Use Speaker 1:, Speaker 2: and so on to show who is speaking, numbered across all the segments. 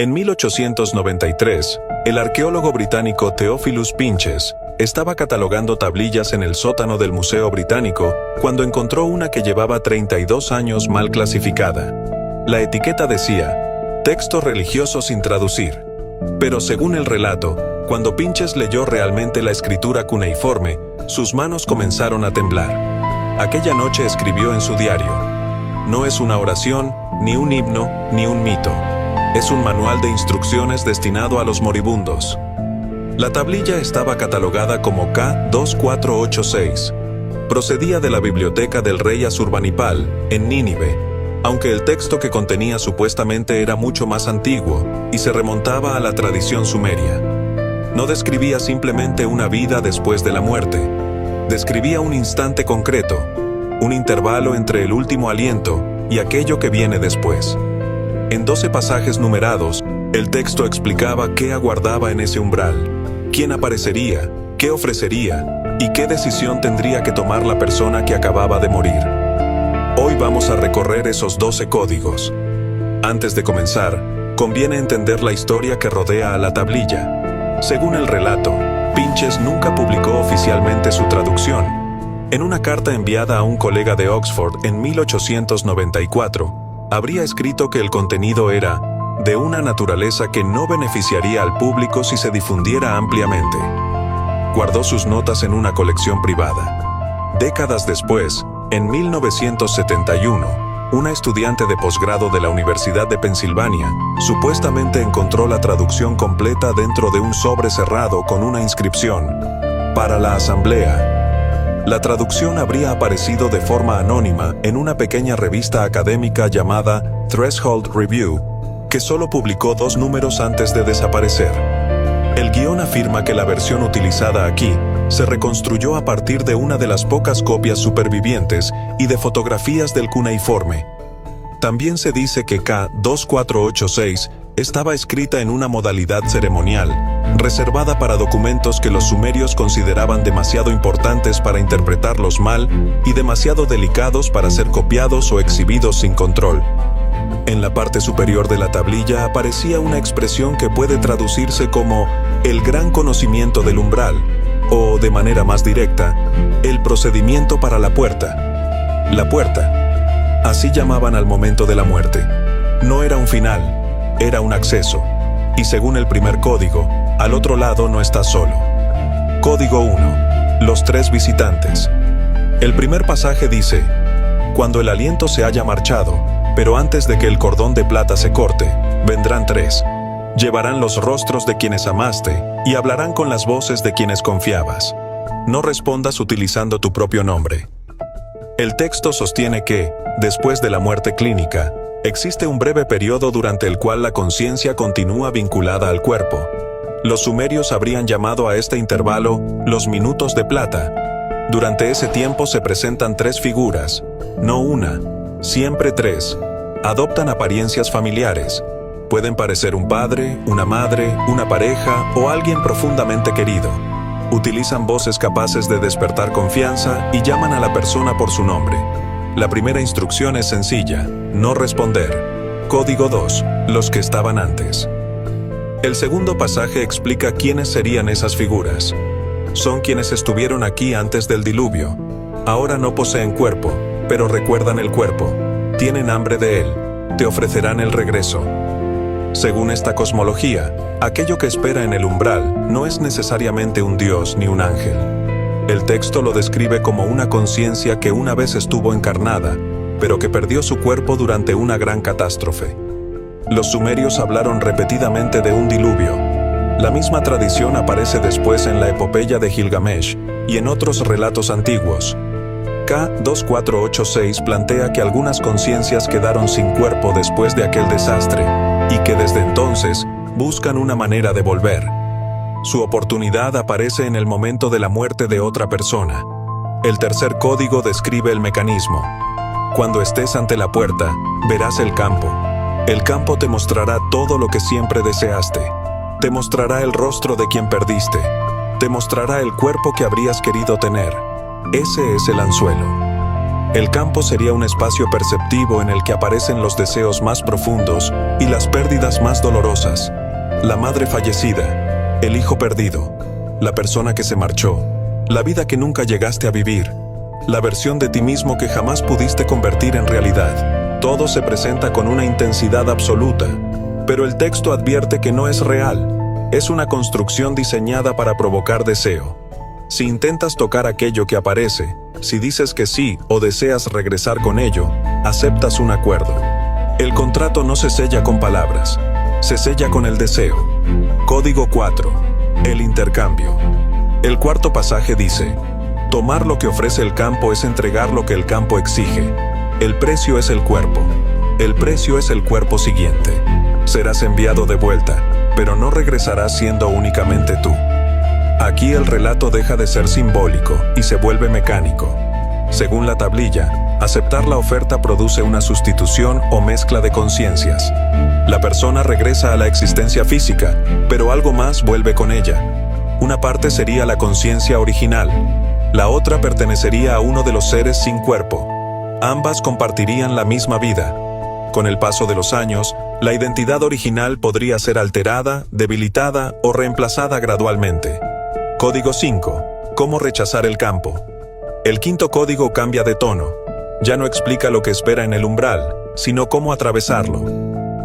Speaker 1: En 1893, el arqueólogo británico Theophilus Pinches estaba catalogando tablillas en el sótano del Museo Británico cuando encontró una que llevaba 32 años mal clasificada. La etiqueta decía, texto religioso sin traducir. Pero según el relato, cuando Pinches leyó realmente la escritura cuneiforme, sus manos comenzaron a temblar. Aquella noche escribió en su diario, no es una oración, ni un himno, ni un mito. Es un manual de instrucciones destinado a los moribundos. La tablilla estaba catalogada como K2486. Procedía de la biblioteca del rey Asurbanipal, en Nínive, aunque el texto que contenía supuestamente era mucho más antiguo y se remontaba a la tradición sumeria. No describía simplemente una vida después de la muerte. Describía un instante concreto, un intervalo entre el último aliento y aquello que viene después. En 12 pasajes numerados, el texto explicaba qué aguardaba en ese umbral, quién aparecería, qué ofrecería y qué decisión tendría que tomar la persona que acababa de morir. Hoy vamos a recorrer esos 12 códigos. Antes de comenzar, conviene entender la historia que rodea a la tablilla. Según el relato, Pinches nunca publicó oficialmente su traducción. En una carta enviada a un colega de Oxford en 1894, habría escrito que el contenido era de una naturaleza que no beneficiaría al público si se difundiera ampliamente. Guardó sus notas en una colección privada. Décadas después, en 1971, una estudiante de posgrado de la Universidad de Pensilvania supuestamente encontró la traducción completa dentro de un sobre cerrado con una inscripción: para la asamblea. La traducción habría aparecido de forma anónima en una pequeña revista académica llamada Threshold Review, que solo publicó 2 números antes de desaparecer. El guión afirma que la versión utilizada aquí se reconstruyó a partir de una de las pocas copias supervivientes y de fotografías del cuneiforme. También se dice que K2486 estaba escrita en una modalidad ceremonial, reservada para documentos que los sumerios consideraban demasiado importantes para interpretarlos mal y demasiado delicados para ser copiados o exhibidos sin control. En la parte superior de la tablilla aparecía una expresión que puede traducirse como el gran conocimiento del umbral, o de manera más directa, el procedimiento para la puerta. La puerta. Así llamaban al momento de la muerte. No era un final, era un acceso. Y según el primer código, al otro lado no estás solo. Código 1. Los 3 visitantes. El primer pasaje dice: cuando el aliento se haya marchado, pero antes de que el cordón de plata se corte, vendrán 3. Llevarán los rostros de quienes amaste y hablarán con las voces de quienes confiabas. No respondas utilizando tu propio nombre. El texto sostiene que, después de la muerte clínica, existe un breve periodo durante el cual la conciencia continúa vinculada al cuerpo. Los sumerios habrían llamado a este intervalo los minutos de plata. Durante ese tiempo se presentan 3 figuras, no una, siempre 3. Adoptan apariencias familiares. Pueden parecer un padre, una madre, una pareja o alguien profundamente querido. Utilizan voces capaces de despertar confianza y llaman a la persona por su nombre. La primera instrucción es sencilla: no responder. Código 2. Los que estaban antes. El segundo pasaje explica quiénes serían esas figuras. Son quienes estuvieron aquí antes del diluvio. Ahora no poseen cuerpo, pero recuerdan el cuerpo. Tienen hambre de él. Te ofrecerán el regreso. Según esta cosmología, aquello que espera en el umbral no es necesariamente un dios ni un ángel. El texto lo describe como una conciencia que una vez estuvo encarnada, pero que perdió su cuerpo durante una gran catástrofe. Los sumerios hablaron repetidamente de un diluvio. La misma tradición aparece después en la epopeya de Gilgamesh y en otros relatos antiguos. K2486 plantea que algunas conciencias quedaron sin cuerpo después de aquel desastre y que desde entonces buscan una manera de volver. Su oportunidad aparece en el momento de la muerte de otra persona. El tercer código describe el mecanismo. Cuando estés ante la puerta, verás el campo. El campo te mostrará todo lo que siempre deseaste. Te mostrará el rostro de quien perdiste. Te mostrará el cuerpo que habrías querido tener. Ese es el anzuelo. El campo sería un espacio perceptivo en el que aparecen los deseos más profundos y las pérdidas más dolorosas. La madre fallecida, el hijo perdido, la persona que se marchó, la vida que nunca llegaste a vivir, la versión de ti mismo que jamás pudiste convertir en realidad. Todo se presenta con una intensidad absoluta, pero el texto advierte que no es real. Es una construcción diseñada para provocar deseo. Si intentas tocar aquello que aparece, si dices que sí o deseas regresar con ello, aceptas un acuerdo. El contrato no se sella con palabras, se sella con el deseo. Código 4. El intercambio. El cuarto pasaje dice: tomar lo que ofrece el campo es entregar lo que el campo exige. El precio es el cuerpo. El precio es el cuerpo siguiente. Serás enviado de vuelta, pero no regresarás siendo únicamente tú. Aquí el relato deja de ser simbólico y se vuelve mecánico. Según la tablilla, aceptar la oferta produce una sustitución o mezcla de conciencias. La persona regresa a la existencia física, pero algo más vuelve con ella. Una parte sería la conciencia original. La otra pertenecería a uno de los seres sin cuerpo. Ambas compartirían la misma vida. Con el paso de los años, la identidad original podría ser alterada, debilitada o reemplazada gradualmente. Código 5. ¿Cómo rechazar el campo? El quinto código cambia de tono. Ya no explica lo que espera en el umbral, sino cómo atravesarlo.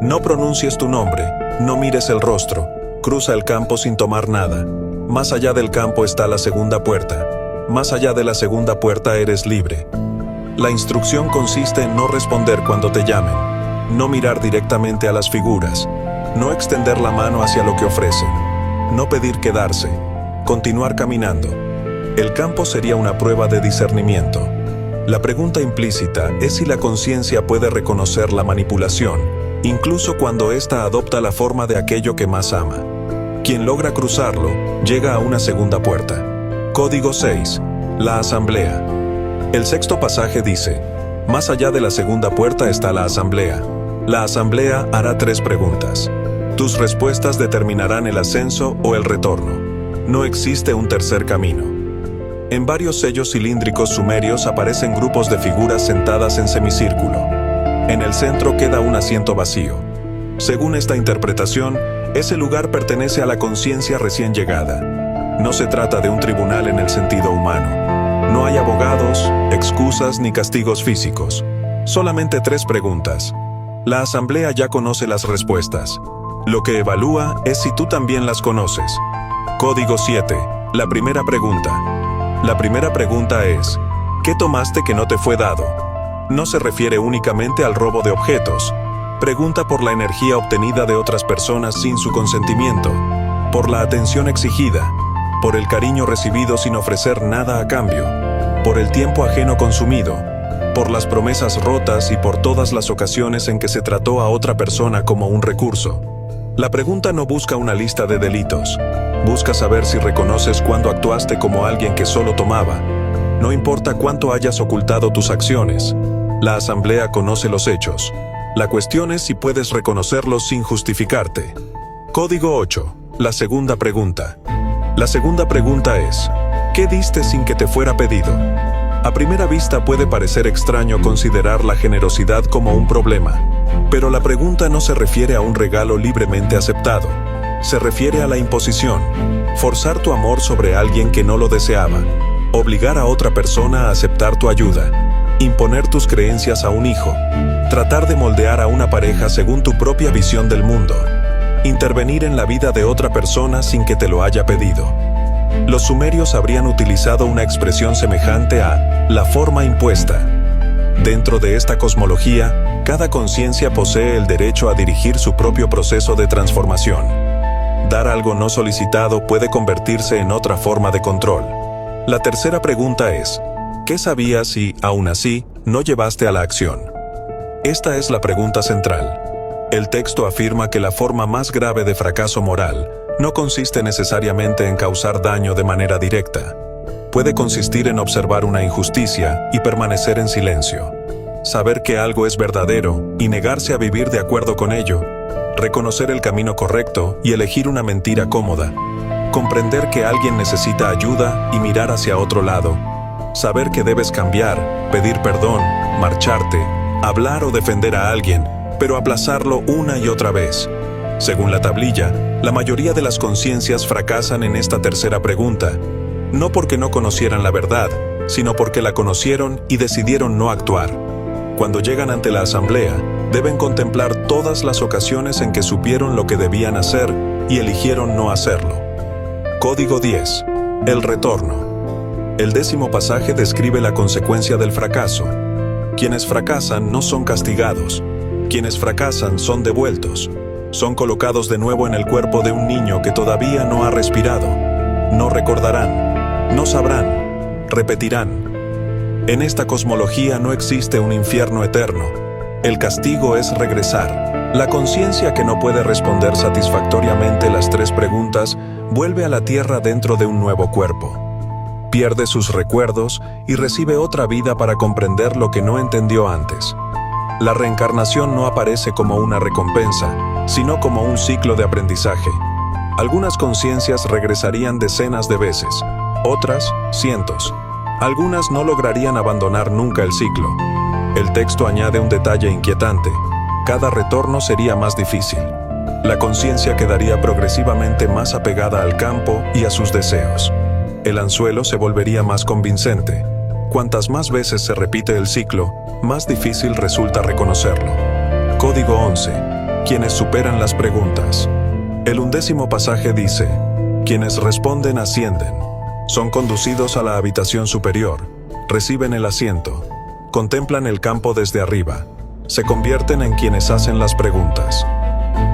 Speaker 1: No pronuncies tu nombre, no mires el rostro, cruza el campo sin tomar nada. Más allá del campo está la segunda puerta. Más allá de la segunda puerta eres libre. La instrucción consiste en no responder cuando te llamen, no mirar directamente a las figuras, no extender la mano hacia lo que ofrecen, no pedir quedarse, continuar caminando. El campo sería una prueba de discernimiento. La pregunta implícita es si la conciencia puede reconocer la manipulación, incluso cuando ésta adopta la forma de aquello que más ama. Quien logra cruzarlo, llega a una segunda puerta. Código 6. La asamblea. El sexto pasaje dice: más allá de la segunda puerta está la asamblea. La asamblea hará 3 preguntas. Tus respuestas determinarán el ascenso o el retorno. No existe un tercer camino. En varios sellos cilíndricos sumerios aparecen grupos de figuras sentadas en semicírculo. En el centro queda un asiento vacío. Según esta interpretación, ese lugar pertenece a la conciencia recién llegada. No se trata de un tribunal en el sentido humano. No hay abogados, excusas ni castigos físicos. Solamente 3 preguntas. La asamblea ya conoce las respuestas. Lo que evalúa es si tú también las conoces. Código 7. La primera pregunta. La primera pregunta es: ¿qué tomaste que no te fue dado? No se refiere únicamente al robo de objetos. Pregunta por la energía obtenida de otras personas sin su consentimiento, por la atención exigida, por el cariño recibido sin ofrecer nada a cambio, por el tiempo ajeno consumido, por las promesas rotas y por todas las ocasiones en que se trató a otra persona como un recurso. La pregunta no busca una lista de delitos. Busca saber si reconoces cuándo actuaste como alguien que solo tomaba. No importa cuánto hayas ocultado tus acciones. La asamblea conoce los hechos. La cuestión es si puedes reconocerlos sin justificarte. Código 8. La segunda pregunta. La segunda pregunta es: ¿qué diste sin que te fuera pedido? A primera vista puede parecer extraño considerar la generosidad como un problema, pero la pregunta no se refiere a un regalo libremente aceptado. Se refiere a la imposición, forzar tu amor sobre alguien que no lo deseaba, obligar a otra persona a aceptar tu ayuda, imponer tus creencias a un hijo, tratar de moldear a una pareja según tu propia visión del mundo, intervenir en la vida de otra persona sin que te lo haya pedido. Los sumerios habrían utilizado una expresión semejante a la forma impuesta. Dentro de esta cosmología, cada conciencia posee el derecho a dirigir su propio proceso de transformación. Dar algo no solicitado puede convertirse en otra forma de control. La tercera pregunta es: ¿qué sabías y, aún así, no llevaste a la acción? Esta es la pregunta central. El texto afirma que la forma más grave de fracaso moral no consiste necesariamente en causar daño de manera directa. Puede consistir en observar una injusticia y permanecer en silencio. Saber que algo es verdadero y negarse a vivir de acuerdo con ello. Reconocer el camino correcto y elegir una mentira cómoda. Comprender que alguien necesita ayuda y mirar hacia otro lado. saber que debes cambiar, pedir perdón, marcharte, hablar o defender a alguien, pero aplazarlo una y otra vez. Según la tablilla, la mayoría de las conciencias fracasan en esta tercera pregunta, no porque no conocieran la verdad, sino porque la conocieron y decidieron no actuar. Cuando llegan ante la asamblea, deben contemplar todas las ocasiones en que supieron lo que debían hacer y eligieron no hacerlo. Código 10. El retorno. El 10º pasaje describe la consecuencia del fracaso. Quienes fracasan no son castigados. Quienes fracasan son devueltos. Son colocados de nuevo en el cuerpo de un niño que todavía no ha respirado. No recordarán, no sabrán, repetirán. En esta cosmología no existe un infierno eterno. El castigo es regresar. La conciencia que no puede responder satisfactoriamente las 3 preguntas vuelve a la Tierra dentro de un nuevo cuerpo. Pierde sus recuerdos y recibe otra vida para comprender lo que no entendió antes. La reencarnación no aparece como una recompensa, sino como un ciclo de aprendizaje. Algunas conciencias regresarían decenas de veces, otras cientos. Algunas no lograrían abandonar nunca el ciclo. El texto añade un detalle inquietante. Cada retorno sería más difícil. La conciencia quedaría progresivamente más apegada al campo y a sus deseos. El anzuelo se volvería más convincente. Cuantas más veces se repite el ciclo, más difícil resulta reconocerlo. Código 11. Quienes superan las preguntas. El 11º pasaje dice: quienes responden ascienden. Son conducidos a la habitación superior, reciben el asiento, contemplan el campo desde arriba, se convierten en quienes hacen las preguntas.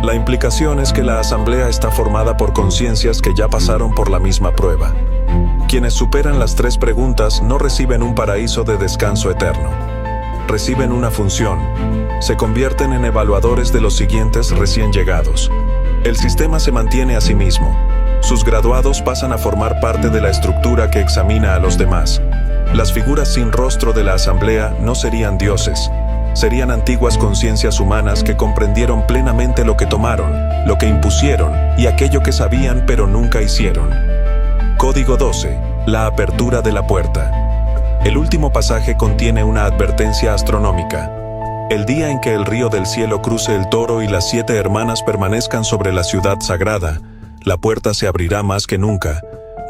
Speaker 1: La implicación es que la asamblea está formada por conciencias que ya pasaron por la misma prueba. Quienes superan las 3 preguntas no reciben un paraíso de descanso eterno. Reciben una función. Se convierten en evaluadores de los siguientes recién llegados. El sistema se mantiene a sí mismo. Sus graduados pasan a formar parte de la estructura que examina a los demás. Las figuras sin rostro de la asamblea no serían dioses. Serían antiguas conciencias humanas que comprendieron plenamente lo que tomaron, lo que impusieron y aquello que sabían pero nunca hicieron. Código 12. La apertura de la puerta. El último pasaje contiene una advertencia astronómica. El día en que el río del cielo cruce el Toro y las 7 hermanas permanezcan sobre la ciudad sagrada, la puerta se abrirá más que nunca.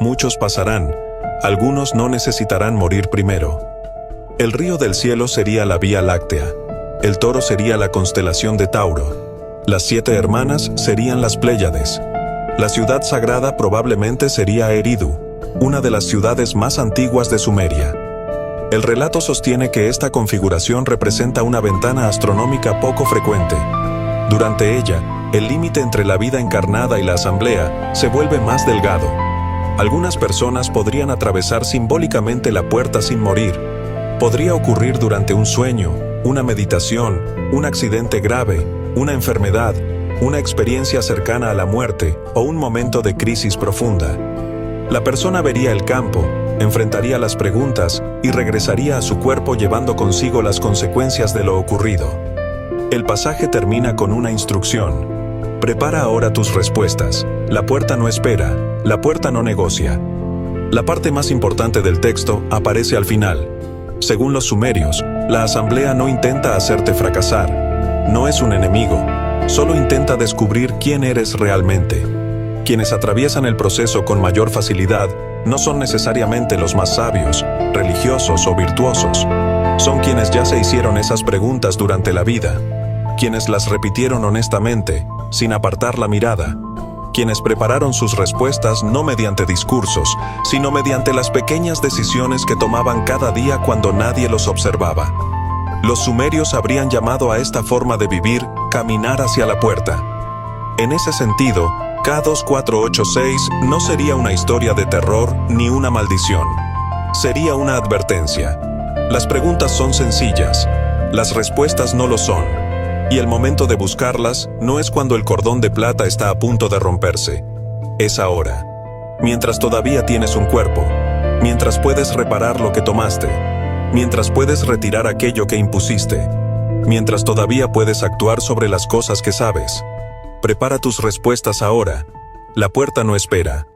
Speaker 1: Muchos pasarán. Algunos no necesitarán morir primero. El río del cielo sería la Vía Láctea. El Toro sería la constelación de Tauro. Las 7 hermanas serían las Pléyades. La ciudad sagrada probablemente sería Eridu, una de las ciudades más antiguas de Sumeria. El relato sostiene que esta configuración representa una ventana astronómica poco frecuente. Durante ella, el límite entre la vida encarnada y la asamblea se vuelve más delgado. Algunas personas podrían atravesar simbólicamente la puerta sin morir. Podría ocurrir durante un sueño, una meditación, un accidente grave, una enfermedad, una experiencia cercana a la muerte o un momento de crisis profunda. La persona vería el campo, enfrentaría las preguntas y regresaría a su cuerpo llevando consigo las consecuencias de lo ocurrido. El pasaje termina con una instrucción. Prepara ahora tus respuestas. La puerta no espera, la puerta no negocia. La parte más importante del texto aparece al final. Según los sumerios, la asamblea no intenta hacerte fracasar. No es un enemigo, solo intenta descubrir quién eres realmente. Quienes atraviesan el proceso con mayor facilidad no son necesariamente los más sabios, religiosos o virtuosos. Son quienes ya se hicieron esas preguntas durante la vida, quienes las repitieron honestamente, sin apartar la mirada, quienes prepararon sus respuestas no mediante discursos, sino mediante las pequeñas decisiones que tomaban cada día cuando nadie los observaba. Los sumerios habrían llamado a esta forma de vivir caminar hacia la puerta. En ese sentido, K2486 no sería una historia de terror ni una maldición. Sería una advertencia. Las preguntas son sencillas, las respuestas no lo son. Y el momento de buscarlas no es cuando el cordón de plata está a punto de romperse. Es ahora. Mientras todavía tienes un cuerpo, mientras puedes reparar lo que tomaste, mientras puedes retirar aquello que impusiste, mientras todavía puedes actuar sobre las cosas que sabes. Prepara tus respuestas ahora. La puerta no espera.